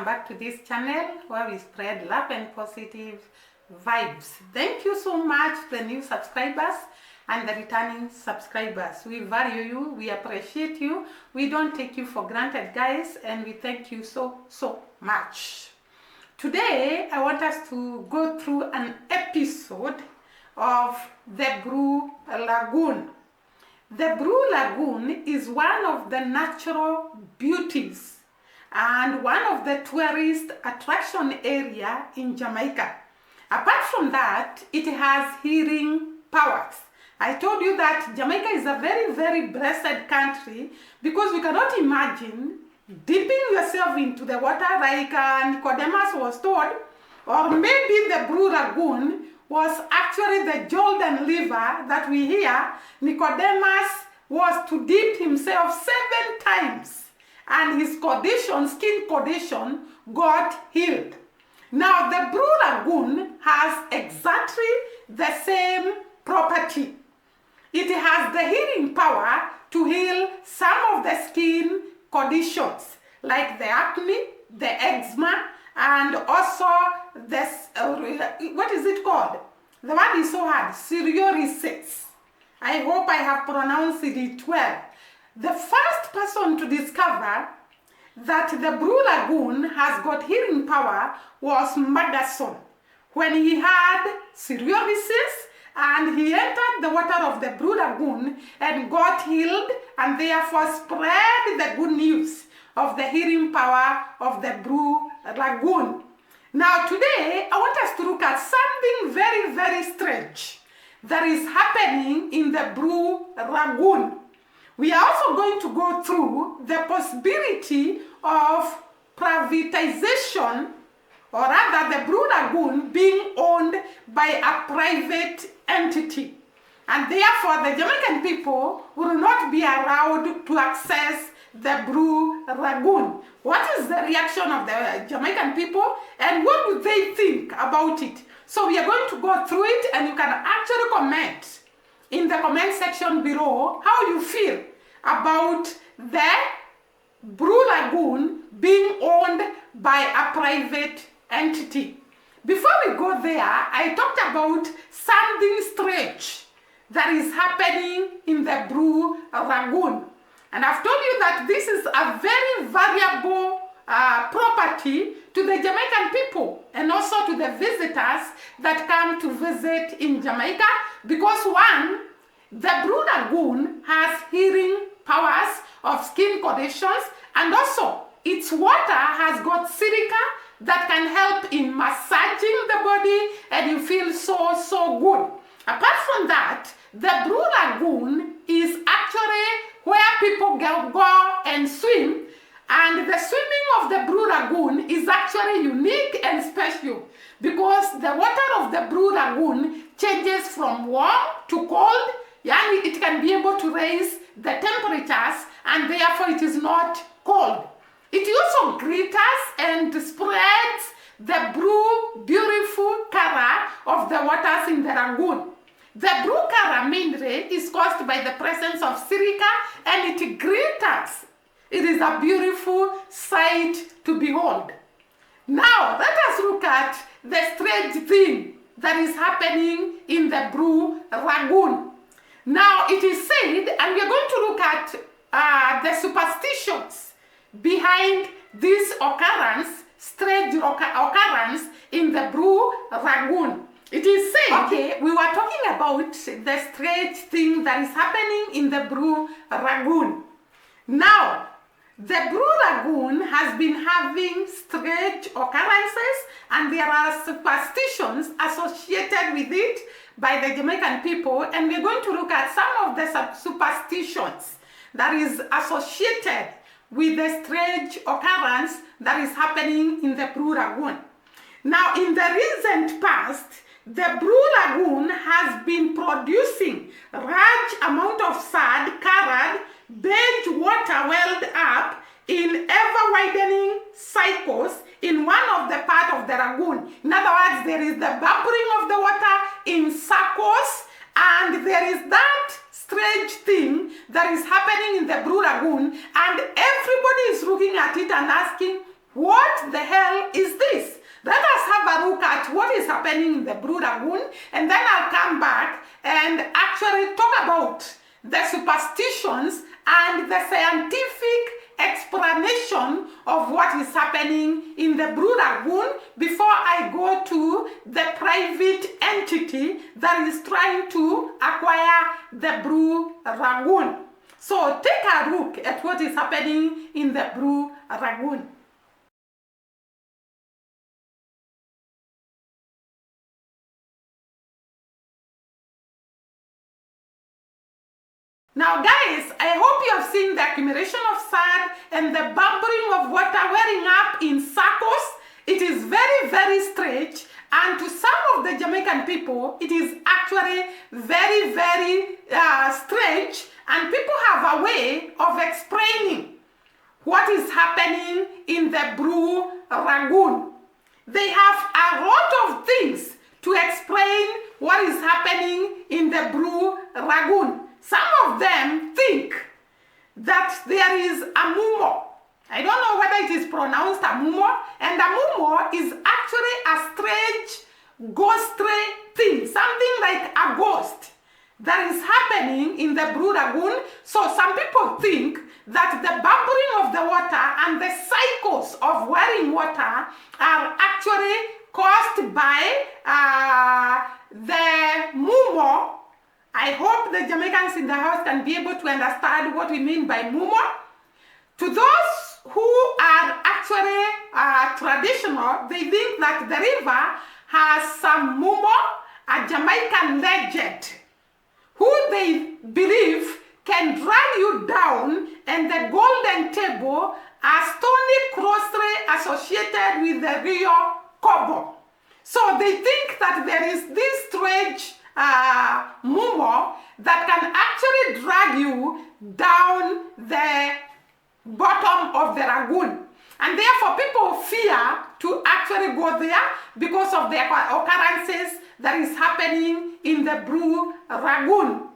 welcome back to this channel where we spread love and positive vibes. Thank you so much to the new subscribers and the returning subscribers. We value you, we appreciate you, we don't take you for granted, guys, and we thank you so much. Today I want us to go through an episode of the Blue Lagoon. The Blue Lagoon is one of the natural beauties and one of the tourist attraction area in Jamaica. Apart from that, it has healing powers. I told you that Jamaica is a very blessed country because you cannot imagine dipping yourself into the water like Nicodemus was told, or maybe the Blue Lagoon was actually the Jordan River that we hear Nicodemus was to dip himself 7 times and his condition, skin condition, got healed. Now the Blue Lagoon has exactly the same property. It has the healing power to heal some of the skin conditions like the acne, the eczema, and also this, what is it called? The one is so hard, psoriasis. I hope I have pronounced it well. The first person to discover that the Blue Lagoon has got healing power was Madison when he had psoriasis and he entered the water of the Blue Lagoon and got healed and therefore spread the good news of the healing power of the Blue Lagoon. Now today I want us to look at something very strange that is happening in the Blue Lagoon. We are also going to go through the possibility of privatization, or rather the Blue Lagoon being owned by a private entity. And therefore the Jamaican people will not be allowed to access the Blue Lagoon. What is the reaction of the Jamaican people and what do they think about it? So we are going to go through it and you can actually comment in the comment section below how you feel about the Blue Lagoon being owned by a private entity. Before we go there, I talked about something strange that is happening in the Blue Lagoon. And I've told you that this is a very valuable property to the Jamaican people and also to the visitors that come to visit in Jamaica because one, the Blue Lagoon has healing powers of skin conditions and also its water has got silica that can help in massaging the body and you feel so good. Apart from that, the Blue Lagoon is actually where people go and swim, and the swimming of the Blue Lagoon is actually unique and special because the water of the Blue Lagoon changes from warm to cold, and it can be able to raise the temperatures and therefore it is not cold. It also glitters and spreads the blue, beautiful color of the waters in the lagoon. The blue color mainly is caused by the presence of silica and it glitters. It is a beautiful sight to behold. Now let us look at the strange thing that is happening in the Blue Lagoon. Now it is said, and we are going to look at the superstitions behind this occurrence, strange occurrence in the Blue Lagoon. It is said, okay, we were talking about the strange thing that is happening in the Blue Lagoon. Now, the Blue Lagoon has been having strange occurrences and there are superstitions associated with it by the Jamaican people, and we're going to look at some of the superstitions that is associated with the strange occurrence that is happening in the Blue Lagoon. Now, in the recent past, the Blue Lagoon has been producing large amount of sand-colored beige water welled up in ever-widening cycles in one of the part of the lagoon. In other words, there is the bubbling of the water in circles, and there is that strange thing that is happening in the Blue Lagoon, and everybody is looking at it and asking, what the hell is this? Let us have a look at what is happening in the Blue Lagoon, and then I'll come back and actually talk about the superstitions and the scientific explanation of what is happening in the Blue Lagoon before I go to the private entity that is trying to acquire the Blue Lagoon. So take a look at what is happening in the Blue Lagoon. Now guys, I hope you have seen the accumulation of sand and the bubbling of water welling up in circles. It is very, very strange, and to some of the Jamaican people, it is actually very, very strange, and people have a way of explaining what is happening in the Blue Lagoon. They have a lot of things to explain what is happening in the Blue Lagoon. Some of them think that there is a mumo. I don't know whether it is pronounced a mumo, and a mumo is actually a strange ghostly thing, something like a ghost that is happening in the Blue Lagoon. So some people think that the bubbling of the water and the cycles of welling water are actually caused by the mumo. I hope the Jamaicans in the house can be able to understand what we mean by mumo. To those who are actually traditional, they think that the river has some mumo, a Jamaican legend, who they believe can drag you down, and the golden table, a stony closely associated with the Rio Cobo. So they think that there is this strange mumo that can actually drag you down the bottom of the lagoon, and therefore people fear to actually go there because of the occurrences that is happening in the Blue Lagoon.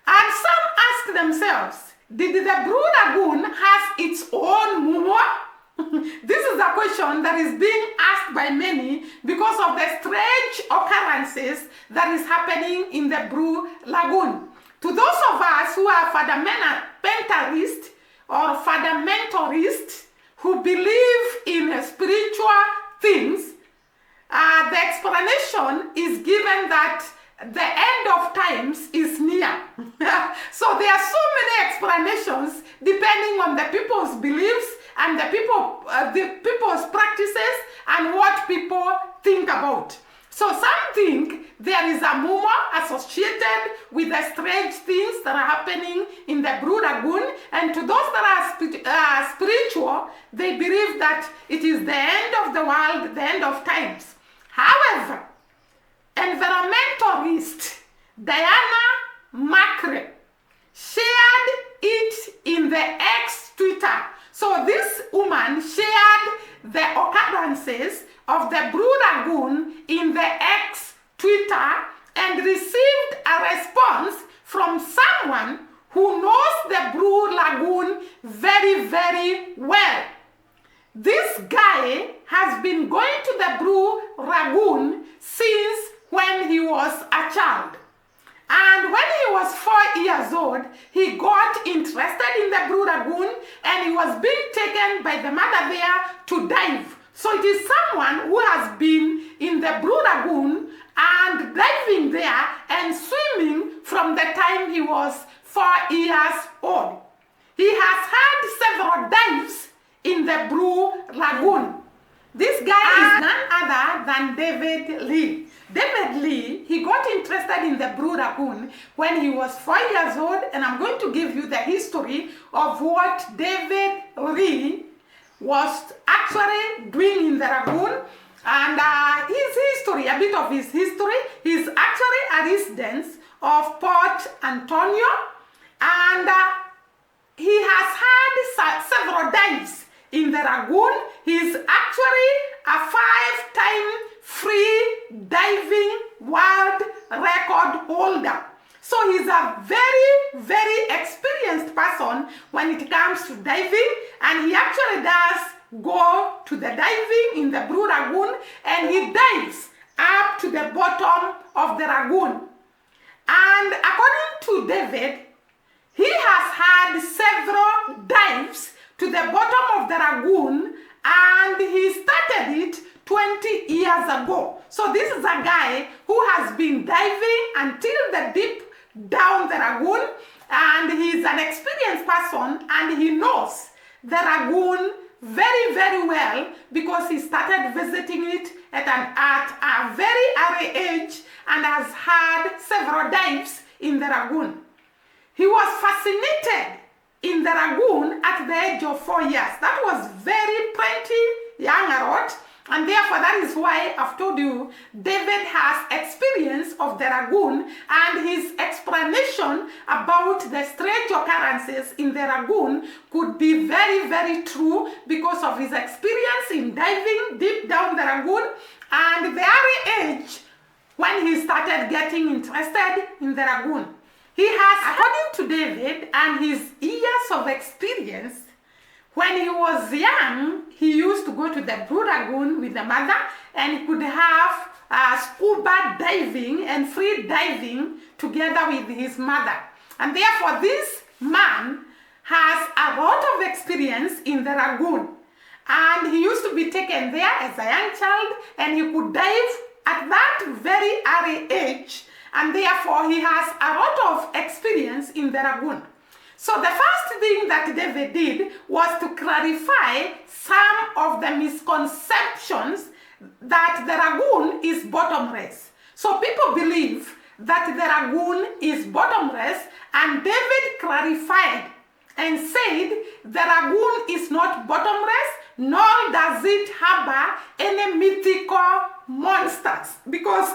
And some ask themselves, did the Blue Lagoon has its own mumo? This is a question that is being asked by many because of the strange occurrences that is happening in the Blue Lagoon. To those of us who are fundamentalists or fundamentalists who believe in spiritual things, the explanation is given that the end of times is near. So there are so many explanations depending on the people's beliefs and the people's practices and what people think about. So some think there is a mumo associated with the strange things that are happening in the Blue Lagoon, and to those that are spiritual, they believe that it is the end of the world, the end of times. However, environmentalist Diana Macri shared it in the X Twitter. So this woman shared the occurrences of the Blue Lagoon in the X Twitter and received a response from someone who knows the Blue Lagoon very, very well. This guy has been going to the Blue Lagoon since when he was a child. And when he was 4 years old, he got interested in the Blue Lagoon, and he was being taken by the mother there to dive. So it is someone who has been in the Blue Lagoon and diving there and swimming from the time he was 4 years old. He has had several dives in the Blue Lagoon. This guy is none other than David Lee. David Lee, he got interested in the Blue Lagoon when he was 4 years old, and I'm going to give you the history of what David Lee was actually doing in the lagoon, and his history, a bit of his history. He's actually a resident of Port Antonio, and he has had several dives in the lagoon. He's actually a 5-time free diving world record holder. So he's a very, very experienced person when it comes to diving, and he actually does go to the diving in the Blue Lagoon, and he dives up to the bottom of the lagoon. And according to David, he has had several dives to the bottom of the lagoon, and he started it 20 years ago. So this is a guy who has been diving until the deep down the lagoon, and he's an experienced person, and he knows the lagoon very, very well because he started visiting it at a very early age and has had several dives in the lagoon. He was fascinated in the lagoon at the age of 4 years. That was very plenty young adult, and therefore that is why I've told you David has experience of the lagoon, and his explanation about the strange occurrences in the lagoon could be very, very true because of his experience in diving deep down the lagoon and the early age when he started getting interested in the lagoon. He has, according to David and his years of experience, when he was young, he used to go to the Blue Lagoon with the mother, and he could have scuba diving and free diving together with his mother. And therefore, this man has a lot of experience in the lagoon. And he used to be taken there as a young child, and he could dive at that very early age. And therefore, he has a lot of experience in the lagoon. So the first thing that David did was to clarify some of the misconceptions that the lagoon is bottomless. So people believe that the lagoon is bottomless, and David clarified and said the lagoon is not bottomless, nor does it harbor any mythical monsters. Because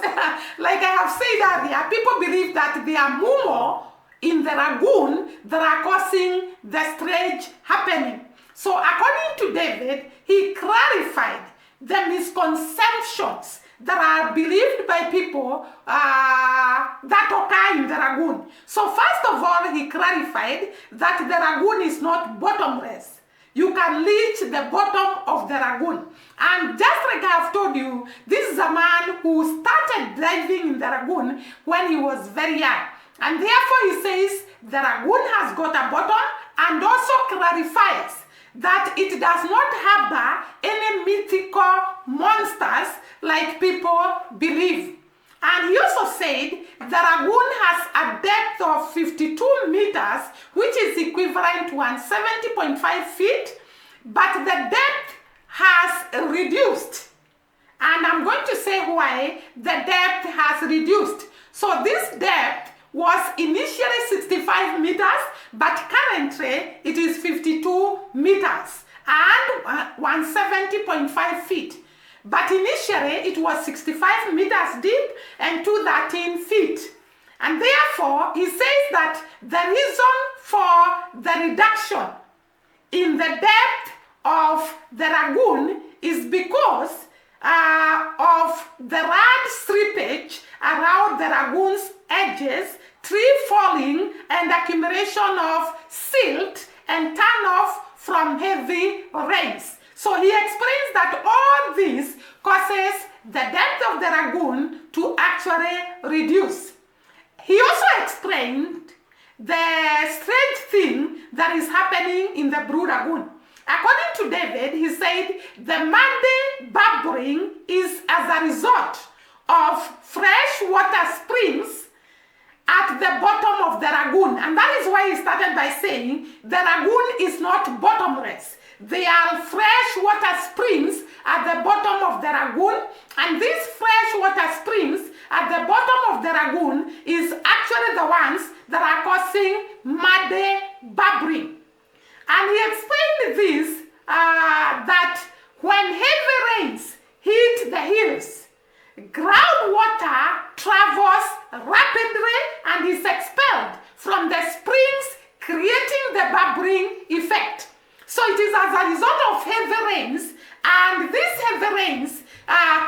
like I have said earlier, people believe that there are mumo in the lagoon that are causing the strange happening. So according to David, he clarified the misconceptions that are believed by people that occur in the lagoon. So first of all, he clarified that the lagoon is not bottomless. You can reach the bottom of the lagoon. And just like I have told you, this is a man who started diving in the lagoon when he was very young. And therefore he says the lagoon has got a bottom, and also clarifies that it does not harbor any mythical monsters like people believe. And he also said the lagoon has a depth of 52 meters, which is equivalent to 170.5 feet, but the depth has reduced. And I'm going to say why the depth has reduced. So this depth was initially 65 meters, but currently it is 52 meters and 170.5 feet. But initially it was 65 meters deep and 213 feet. And therefore he says that the reason for the reduction in the depth of the lagoon is because of the large strippage around the lagoon's edges, tree falling, and accumulation of silt and turnoff from heavy rains. So he explains that all this causes the depth of the lagoon to actually reduce. He also explained the strange thing that is happening in the Blue Lagoon. According to David, he said the muddy bubbling is as a result of fresh water springs at the bottom of the lagoon. And that is why he started by saying the lagoon is not bottomless. There are fresh water springs at the bottom of the lagoon, and these fresh water springs at the bottom of the lagoon is actually the ones that are causing muddy bubbling. And he explained this, that when heavy rains hit the hills, groundwater travels rapidly and is expelled from the springs, creating the bubbling effect. So it is as a result of heavy rains, and these heavy rains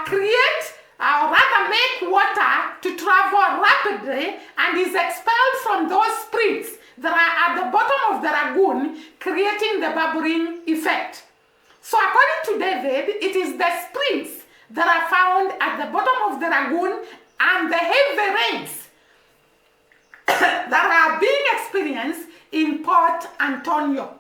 create or rather make water to travel rapidly and is expelled from those springs that are at the bottom of the lagoon, creating the bubbling effect. So according to David, it is the springs that are found at the bottom of the lagoon and the heavy rains that are being experienced in Port Antonio.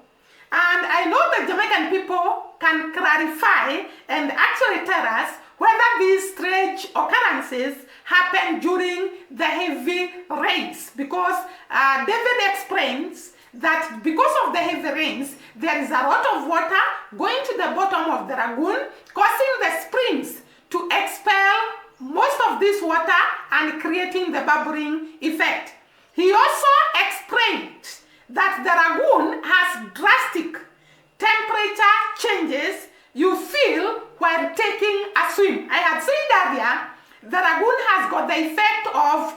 And I know the Jamaican people can clarify and actually tell us whether these strange occurrences happen during the heavy rains, because David explains that because of the heavy rains, there is a lot of water going to the bottom of the lagoon, causing the springs to expel most of this water and creating the bubbling effect. He also explained that the lagoon has drastic temperature changes you feel while taking a swim. I had said earlier, the lagoon has got the effect of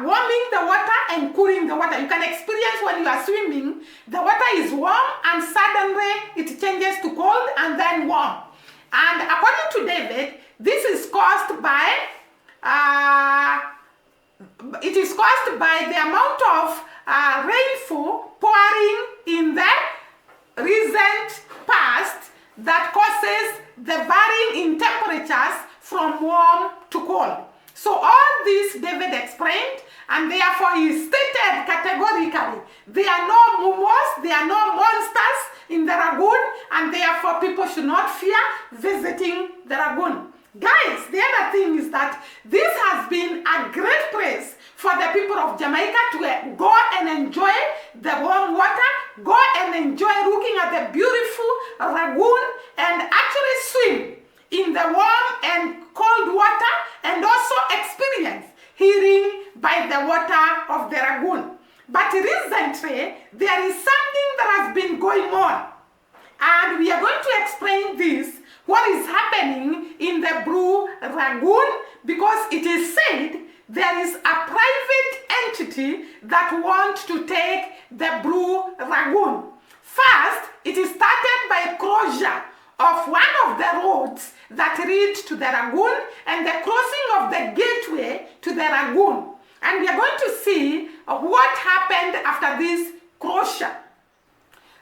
warming the water and cooling the water. You can experience when you are swimming, the water is warm and suddenly it changes to cold and then warm. And according to David, this is caused by the amount of rainfall pouring in the recent past that causes the varying in temperatures from warm to cold. So all this David explained, and therefore he stated categorically, there are no mumos, there are no monsters in the lagoon, and therefore people should not fear visiting the lagoon. Guys, the other thing is that this has been a great place for the people of Jamaica to go and enjoy the warm water, go and enjoy looking at the beautiful lagoon and actually swim in the warm and cold water and also experience healing by the water of the lagoon. But recently, there is something that has been going on, and we are going to explain this, what is happening in the Blue Lagoon, because it is said there is a private entity that wants to take the Blue Lagoon. First, it is started by closure of one of the roads that lead to the lagoon and the crossing of the gateway to the lagoon. And we are going to see what happened after this closure.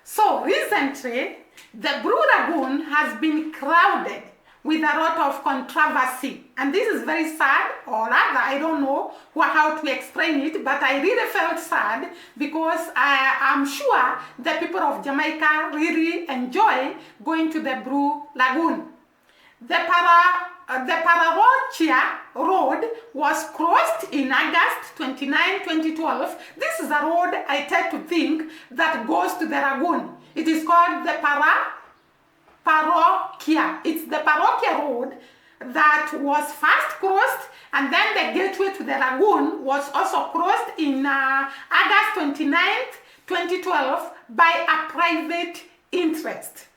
So recently, the Blue Lagoon has been crowded with a lot of controversy. And this is very sad, or rather, I don't know how to explain it, but I really felt sad because I'm sure the people of Jamaica really enjoy going to the Blue Lagoon. The Pararochia Road was closed in August 29, 2012. This is a road I tend to think that goes to the lagoon. It is called the Paroquia. It's the Paroquia Road that was first closed, and then the gateway to the lagoon was also closed in August 29th, 2012 by a private interest.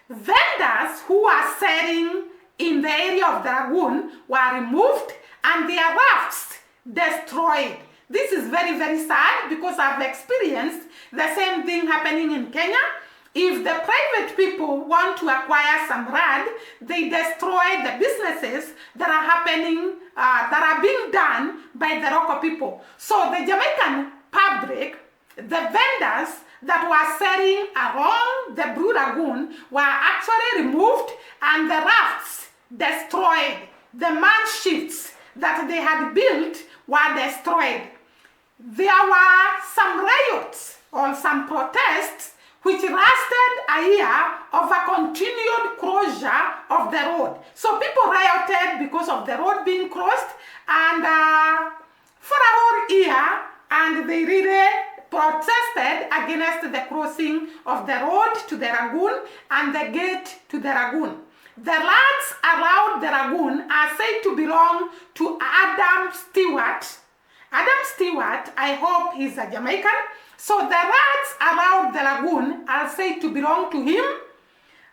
Vendors who are selling in the area of the lagoon were removed and their rafts destroyed. This is very, very sad because I've experienced the same thing happening in Kenya. If the private people want to acquire some land, they destroy the businesses that are happening, that are being done by the local people. So the Jamaican public, the vendors that were selling along the Blue Lagoon were actually removed and the rafts destroyed. The man shifts that they had built were destroyed. There were some riots or some protests which lasted a year of a continued closure of the road. So people rioted because of the road being closed, and for a whole year, and they really protested against the crossing of the road to the lagoon and the gate to the lagoon. The lands around the lagoon are said to belong to Adam Stewart. Adam Stewart, I hope he's a Jamaican. So the lands around the lagoon are said to belong to him,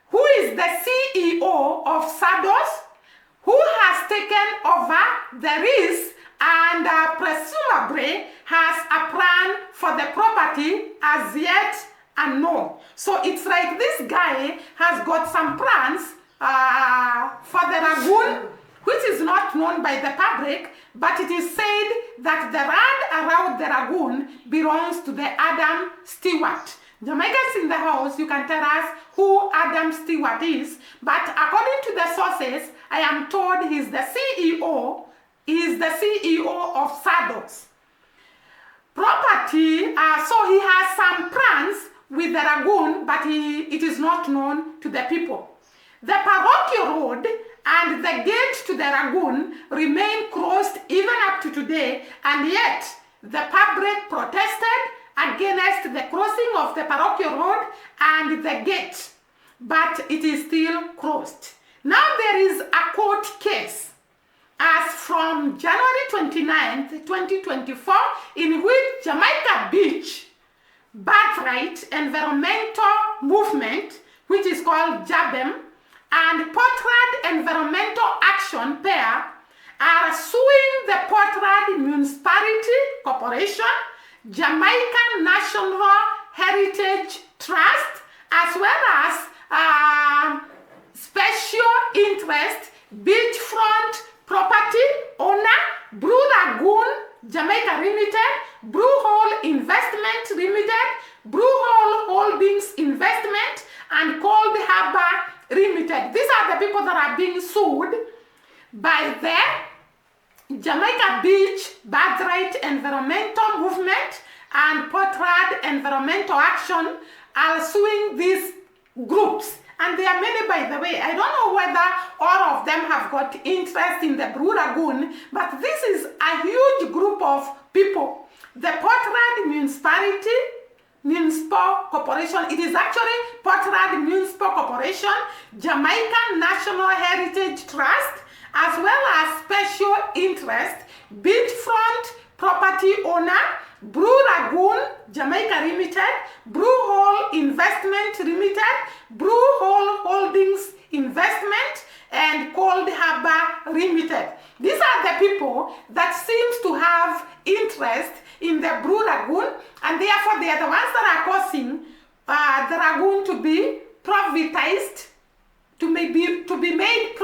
who is the CEO of Sados, who has taken over the risk and presumably has a plan for the property as yet unknown. So it's like this guy has got some plans for the lagoon, which is not known by the public, but it is said that the land around the lagoon belongs to the Adam Stewart. Jamaicans in the house, you can tell us who Adam Stewart is, but according to the sources, I am told he's the CEO. He's the CEO of Saddles Property, so he has some plans with the lagoon, but it is not known to the people. The parochial road and the gate to the lagoon remain closed even up to today, and yet the public protested against the crossing of the parochial road and the gate, but it is still closed. Now there is a court case as from January 29th, 2024, in which Jamaica Beach Birthright Environmental Movement, which is called JABEM, and Portland Environmental Action Pair are suing the Portland Municipality Corporation, Jamaica National Heritage Trust, as well as special interest beachfront property owner Blue Lagoon Jamaica Limited, Blue Hole Investment Limited, Blue Hole Holdings Investment, and Cold Harbor Limited. These are the people that are being sued by the Jamaica Beach Birthright Environmental Movement and Portland Environmental Action are suing these groups. And there are many, by the way. I don't know whether all of them have got interest in the Blue Lagoon, but this is a huge group of people. The Portland Municipal Corporation, it is actually Portland Municipal Corporation, Jamaica National Heritage Trust, as well as special interest beachfront property owner Blue Lagoon Jamaica Limited, Blue Hole Investment Limited, Blue Hole Holdings Investment, and Cold Harbor Limited. These are the people that seems to have interest in the Blue Lagoon, and therefore they are the ones that are causing the lagoon to be privatized, to be made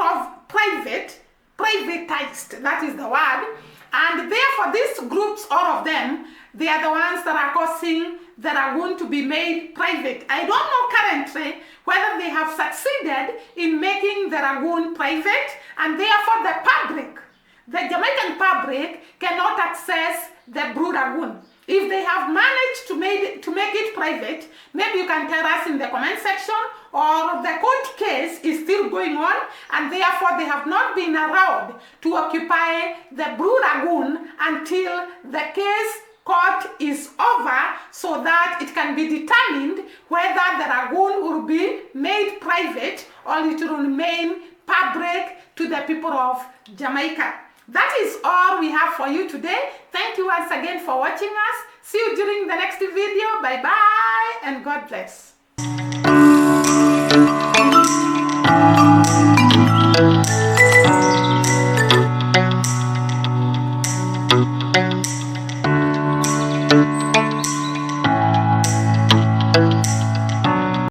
privatized, that is the word. And therefore these groups, all of them, they are the ones that are causing the lagoon to be made private. I don't know currently whether they have succeeded in making the lagoon private, and therefore the public, the Jamaican public, cannot access the Blue Lagoon. If they have managed to make it private, maybe you can tell us in the comment section, or the court case is still going on and therefore they have not been allowed to occupy the Blue Lagoon until the case court is over, so that it can be determined whether the lagoon will be made private or it will remain public to the people of Jamaica. That is all we have for you today. Thank you once again for watching us. See you during the next video. Bye bye and God bless.